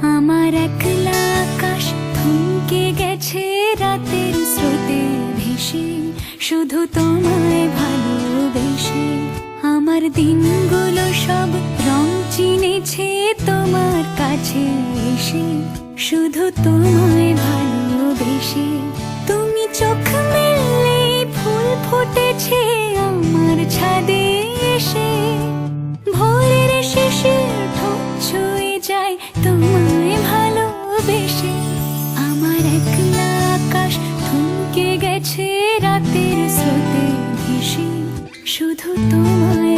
আমার একলা আকাশ থমকে গেছে রাতের স্রোতে ভেসে, শুধু তোমায় ভালোবেসে। আমার দিনগুলো সব রং চিনেছে তোমার কাছে এসে, শুধু তোমায় ভালোবেসে। তুমি চোখ মেললে ফুল ফুটেছে আমার ছাদে এসে, ভোরের শিশির ঠোঁট ছুঁয়ে যায় তোমায় ভালোবেসে। আমার একলা আকাশ থমকে গেছে রাতের স্রোতে ভেসে, শুধু তোমায়